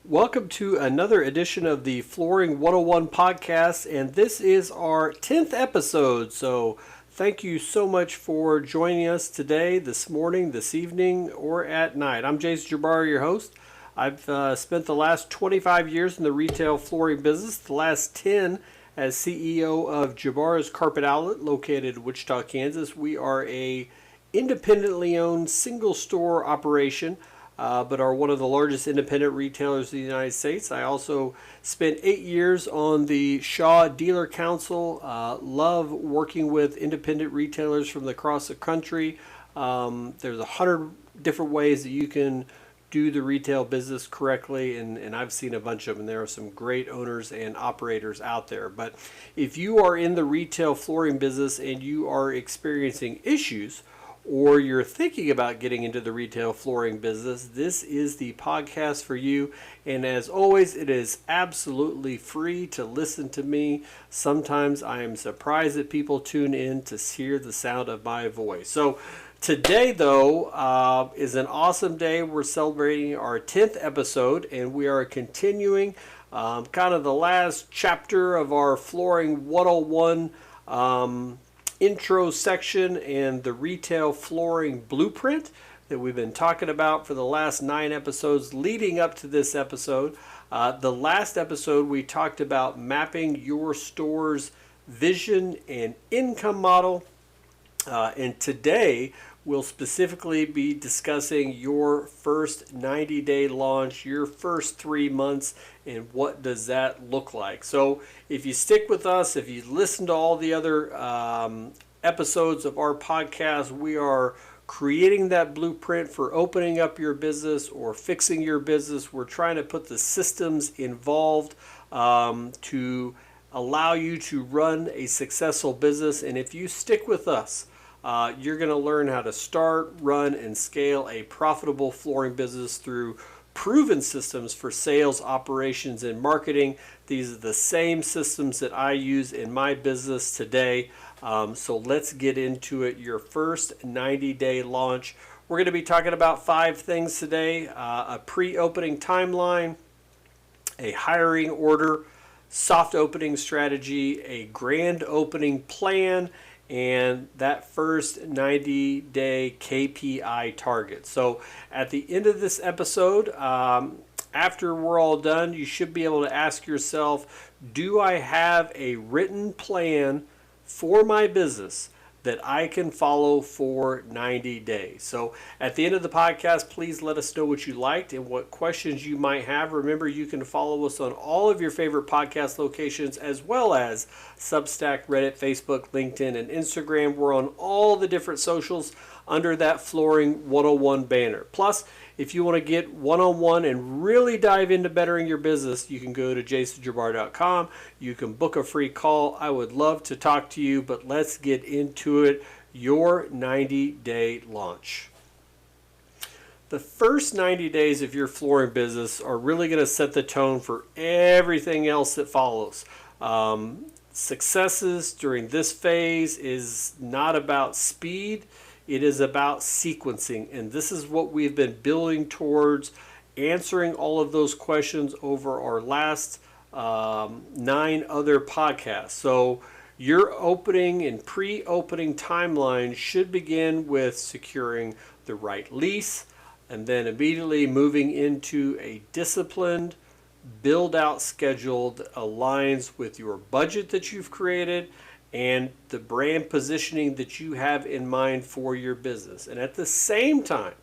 Welcome to another edition of the Flooring 101 podcast, and this is our 10th episode. So, thank you so much for joining us today, this morning, this evening, or at night. I'm Jason Jabbar, your host. I've spent the last 25 years in the retail flooring business, the last 10 as CEO of Jabbar's Carpet Outlet, located in Wichita, Kansas. We are a independently owned single store operation, but are one of the largest independent retailers in the United States. I also spent 8 years on the Shaw Dealer Council. Love working with independent retailers from across the country. There's 100 different ways that you can do the retail business correctly, and I've seen a bunch of them. There are some great owners and operators out there. But if you are in the retail flooring business and you are experiencing issues, or you're thinking about getting into the retail flooring business, this is the podcast for you. And as always, it is absolutely free to listen to me. Sometimes I am surprised that people tune in to hear the sound of my voice. So today, though, is an awesome day. We're celebrating our 10th episode, and we are continuing kind of the last chapter of our Flooring 101 intro section and the retail flooring blueprint that we've been talking about for the last 9 episodes leading up to this episode. The last episode we talked about mapping your store's vision and income model, and today we'll specifically be discussing your first 90-day launch, your first 3 months, and what does that look like. So if you stick with us, if you listen to all the other episodes of our podcast, we are creating that blueprint for opening up your business or fixing your business. We're trying to put the systems involved to allow you to run a successful business. And if you stick with us, you're going to learn how to start, run, and scale a profitable flooring business through proven systems for sales, operations, and marketing. These are the same systems that I use in my business today. So let's get into it. Your first 90-day launch. We're going to be talking about 5 things today: a pre-opening timeline, a hiring order, soft opening strategy, a grand opening plan, and that first 90-day KPI target. So at the end of this episode, after we're all done, you should be able to ask yourself, do I have a written plan for my business that I can follow for 90 days? So at the end of the podcast, please let us know what you liked and what questions you might have. Remember, you can follow us on all of your favorite podcast locations, as well as Substack, Reddit, Facebook, LinkedIn, and Instagram. We're on all the different socials under that Flooring 101 banner. Plus, if you want to get one-on-one and really dive into bettering your business, you can go to jasonjabbar.com. You can book a free call. I would love to talk to you, but let's get into it. Your 90-day launch. The first 90 days of your flooring business are really going to set the tone for everything else that follows. Successes during this phase is not about speed. It is about sequencing, and this is what we've been building towards, answering all of those questions over our last 9 other podcasts. So your opening and pre-opening timeline should begin with securing the right lease, and then immediately moving into a disciplined build-out schedule that aligns with your budget that you've created and the brand positioning that you have in mind for your business. And at the same time,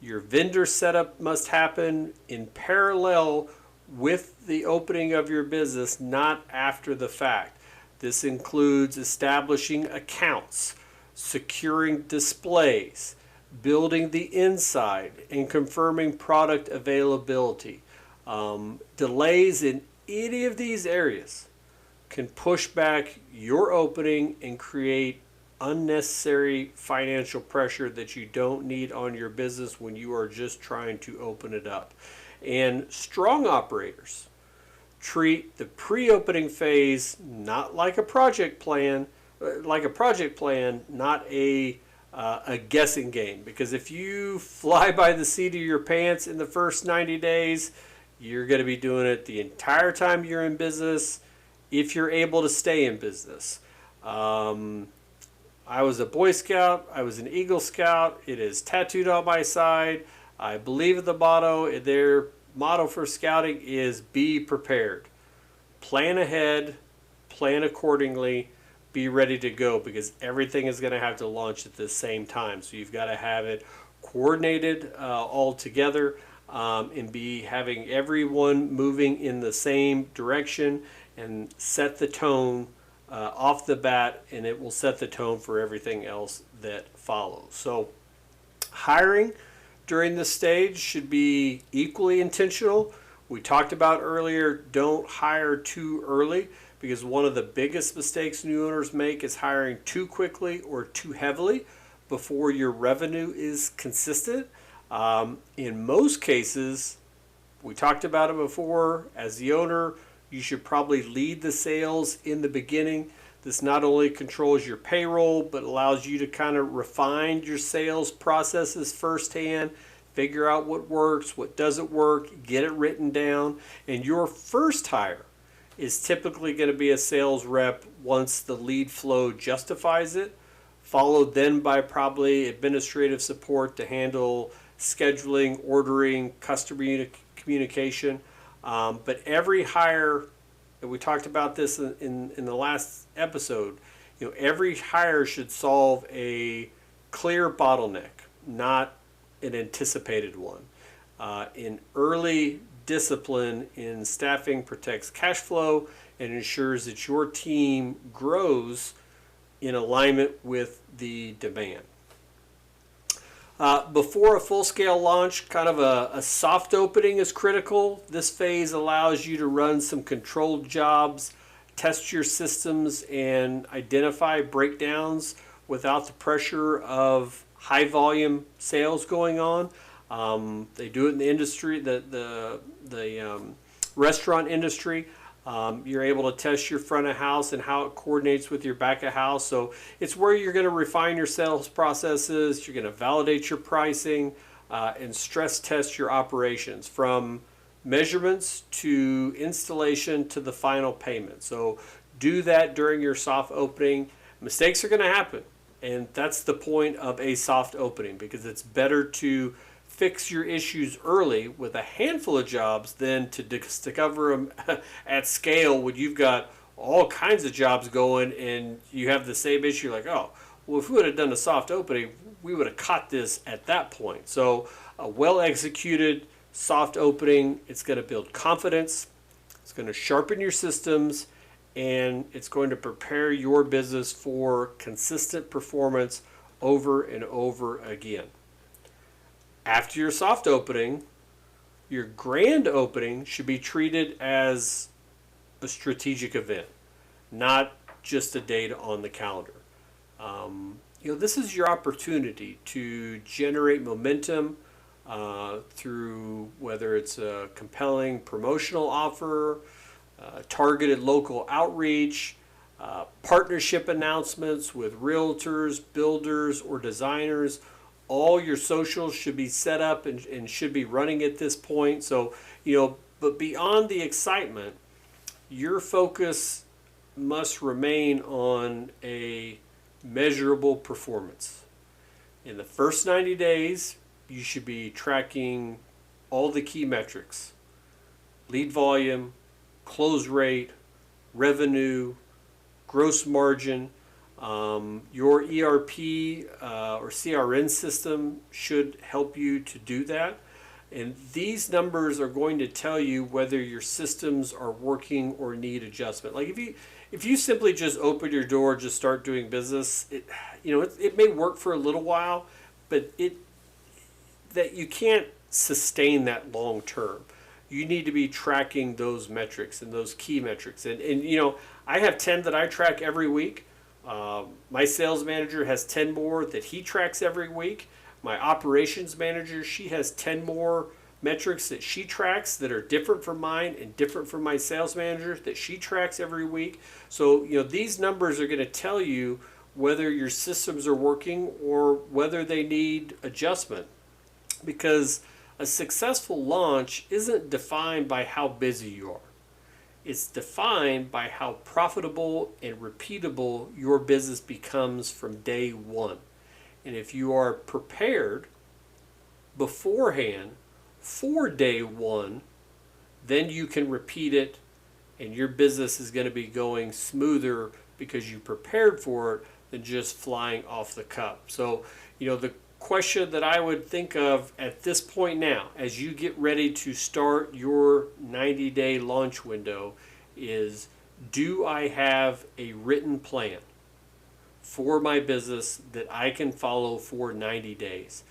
your vendor setup must happen in parallel with the opening of your business, not after the fact. This includes establishing accounts, securing displays, building the inside, and confirming product availability. Delays in any of these areas can push back your opening and create unnecessary financial pressure that you don't need on your business when you are just trying to open it up. And strong operators treat the pre-opening phase not like a project plan, not a guessing game. Because if you fly by the seat of your pants in the first 90 days, You're going to be doing it the entire time you're in business if you're able to stay in business. I was a Boy Scout. I was an Eagle Scout. It is tattooed on my side. I believe in the motto. Their motto for scouting is be prepared. Plan ahead, plan accordingly, be ready to go, because everything is going to have to launch at the same time. So you've got to have it coordinated all together, and be having everyone moving in the same direction and set the tone off the bat, and it will set the tone for everything else that follows. So hiring during this stage should be equally intentional. We talked about earlier, don't hire too early, because one of the biggest mistakes new owners make is hiring too quickly or too heavily before your revenue is consistent. In most cases, we talked about it before, as the owner, you should probably lead the sales in the beginning. This not only controls your payroll, but allows you to kind of refine your sales processes firsthand, figure out what works, what doesn't work, get it written down. And your first hire is typically going to be a sales rep once the lead flow justifies it, followed then by probably administrative support to handle scheduling, ordering, customer communication. But every hire, and we talked about this in the last episode, every hire should solve a clear bottleneck, not an anticipated one. In early discipline in staffing protects cash flow and ensures that your team grows in alignment with the demand. Before a full-scale launch, kind of a soft opening is critical. This phase allows you to run some controlled jobs, test your systems, and identify breakdowns without the pressure of high-volume sales going on. They do it in the industry, the restaurant industry. You're able to test your front of house and how it coordinates with your back of house. So it's where you're going to refine your sales processes. You're going to validate your pricing and stress test your operations from measurements to installation to the final payment. So do that during your soft opening. Mistakes are going to happen, and that's the point of a soft opening, because it's better to fix your issues early with a handful of jobs than to discover them at scale when you've got all kinds of jobs going and you have the same issue. Like, oh, well, if we would have done a soft opening, we would have caught this at that point. So a well-executed soft opening, it's going to build confidence, it's going to sharpen your systems, and it's going to prepare your business for consistent performance over and over again. After your soft opening, your grand opening should be treated as a strategic event, not just a date on the calendar. This is your opportunity to generate momentum through whether it's a compelling promotional offer, targeted local outreach, partnership announcements with realtors, builders, or designers. All your socials should be set up and should be running at this point. So, but beyond the excitement, your focus must remain on a measurable performance. In the first 90 days, you should be tracking all the key metrics: lead volume, close rate, revenue, gross margin. Your ERP or CRM system should help you to do that. And these numbers are going to tell you whether your systems are working or need adjustment. Like if you simply just open your door, just start doing business, it may work for a little while, but that you can't sustain that long term. You need to be tracking those metrics and those key metrics. And I have 10 that I track every week. My sales manager has 10 more that he tracks every week. My operations manager, she has 10 more metrics that she tracks that are different from mine and different from my sales manager that she tracks every week. So, these numbers are going to tell you whether your systems are working or whether they need adjustment. Because A successful launch isn't defined by how busy you are. It's defined by how profitable and repeatable your business becomes from day one. And if you are prepared beforehand for day one, then you can repeat it and your business is going to be going smoother because you prepared for it than just flying off the cuff. So, the question that I would think of at this point now, as you get ready to start your 90-day launch window, is do I have a written plan for my business that I can follow for 90 days?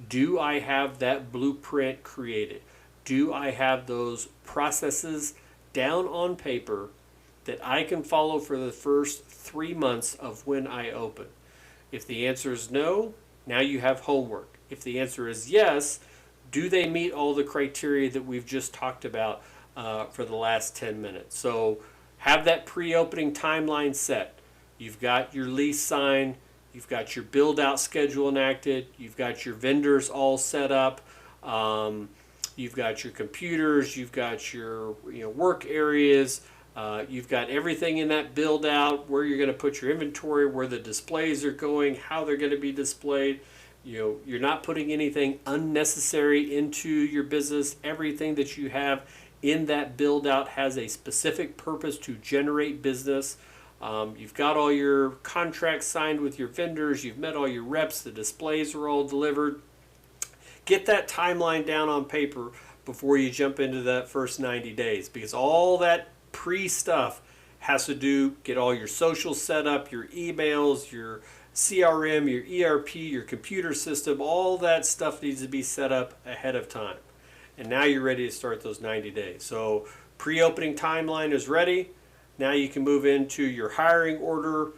Do I have that blueprint created? Do I have those processes down on paper that I can follow for the first 3 months of when I open? If the answer is no, now you have homework. If the answer is yes, do they meet all the criteria that we've just talked about for the last 10 minutes? So have that pre-opening timeline set. You've got your lease signed. You've got your build-out schedule enacted. You've got your vendors all set up. You've got your computers. You've got your work areas. You've got everything in that build out, where you're going to put your inventory, where the displays are going, how they're going to be displayed. You're not putting anything unnecessary into your business. Everything that you have in that build out has a specific purpose to generate business. You've got all your contracts signed with your vendors. You've met all your reps. The displays are all delivered. Get that timeline down on paper before you jump into that first 90 days, because all that pre-stuff has to do, get all your socials set up, your emails, your CRM, your ERP, your computer system, all that stuff needs to be set up ahead of time. And now you're ready to start those 90 days. So pre-opening timeline is ready. Now you can move into your hiring order,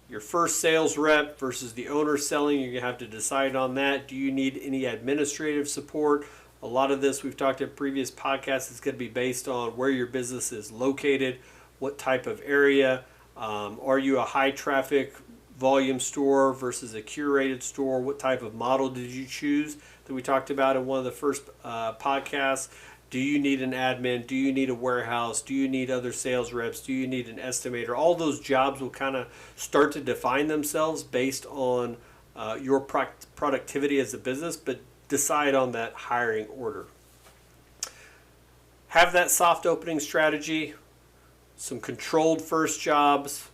your first sales rep versus the owner selling. You're going to have to decide on that. Do you need any administrative support? A lot of this we've talked in previous podcasts is going to be based on where your business is located, what type of area. Are you a high traffic volume store versus a curated store? What type of model did you choose that we talked about in one of the first podcasts? Do you need an admin? Do you need a warehouse? Do you need other sales reps? Do you need an estimator? All those jobs will kind of start to define themselves based on your productivity as a business, but decide on that hiring order. Have that soft opening strategy, some controlled first jobs,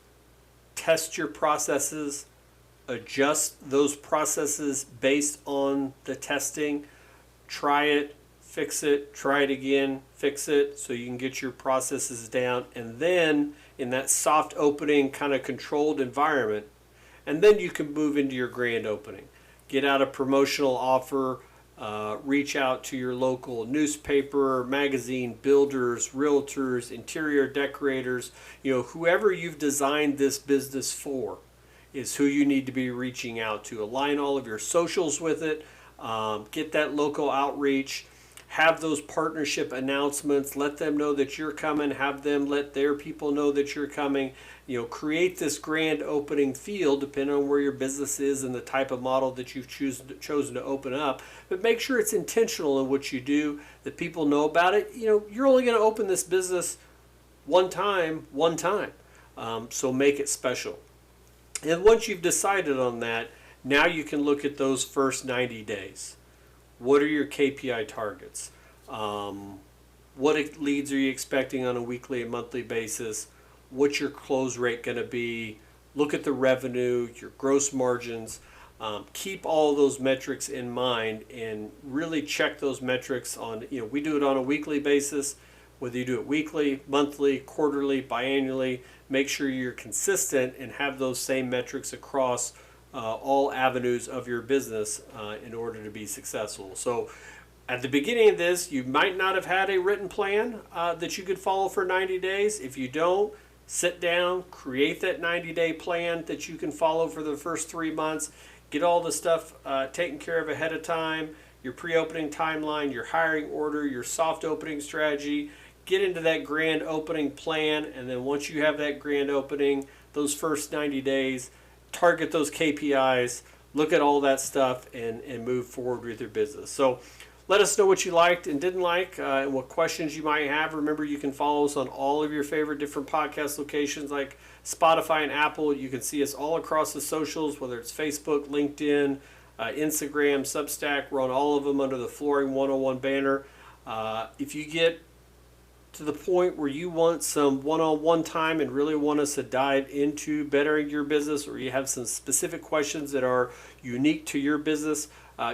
test your processes, adjust those processes based on the testing, try it, fix it, try it again, fix it, so you can get your processes down. And then in that soft opening kind of controlled environment, and then you can move into your grand opening. Get out a promotional offer, reach out to your local newspaper, magazine, builders, realtors, interior decorators, whoever you've designed this business for is who you need to be reaching out to. Align all of your socials with it, get that local outreach. Have those partnership announcements. Let them know that you're coming. Have them let their people know that you're coming. Create this grand opening feel depending on where your business is and the type of model that you've chosen to open up. But make sure it's intentional in what you do, that people know about it. You're only going to open this business one time. So make it special. And once you've decided on that, now you can look at those first 90 days. What are your KPI targets? What leads are you expecting on a weekly and monthly basis? What's your close rate going to be? Look at the revenue, your gross margins. Keep all those metrics in mind and really check those metrics on, we do it on a weekly basis. Whether you do it weekly, monthly, quarterly, biannually, make sure you're consistent and have those same metrics across all avenues of your business in order to be successful. So at the beginning of this, you might not have had a written plan that you could follow for 90 days. If you don't, sit down, create that 90-day plan that you can follow for the first 3 months. Get all the stuff taken care of ahead of time, your pre-opening timeline, your hiring order, your soft opening strategy. Get into that grand opening plan, and then once you have that grand opening, those first 90 days, target those KPIs, look at all that stuff, and move forward with your business. So let us know what you liked and didn't like, and what questions you might have. Remember, you can follow us on all of your favorite different podcast locations like Spotify and Apple. You can see us all across the socials, whether it's Facebook, LinkedIn, Instagram, Substack. We're on all of them under the Flooring 101 banner. If you get to the point where you want some one-on-one time and really want us to dive into bettering your business, or you have some specific questions that are unique to your business,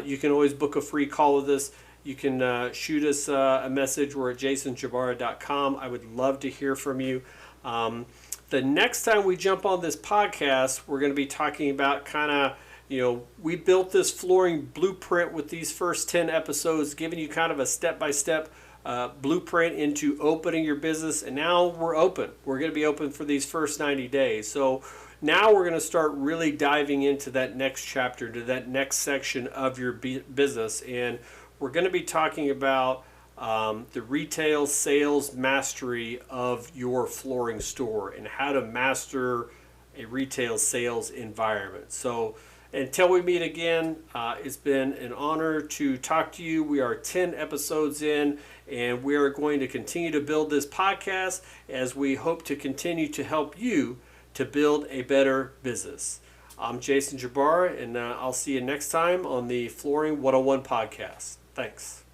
you can always book a free call with us. You can shoot us a message. We're at jasonjabara.com. I would love to hear from you. The next time we jump on this podcast, we're going to be talking about we built this flooring blueprint with these first 10 episodes, giving you kind of a step-by-step blueprint into opening your business. And now we're open. We're going to be open for these first 90 days. So now we're going to start really diving into that next chapter, to that next section of your business. And we're going to be talking about the retail sales mastery of your flooring store and how to master a retail sales environment. So until we meet again, it's been an honor to talk to you. We are 10 episodes in, and we are going to continue to build this podcast as we hope to continue to help you to build a better business. I'm Jason Jabara, and I'll see you next time on the Flooring 101 podcast. Thanks.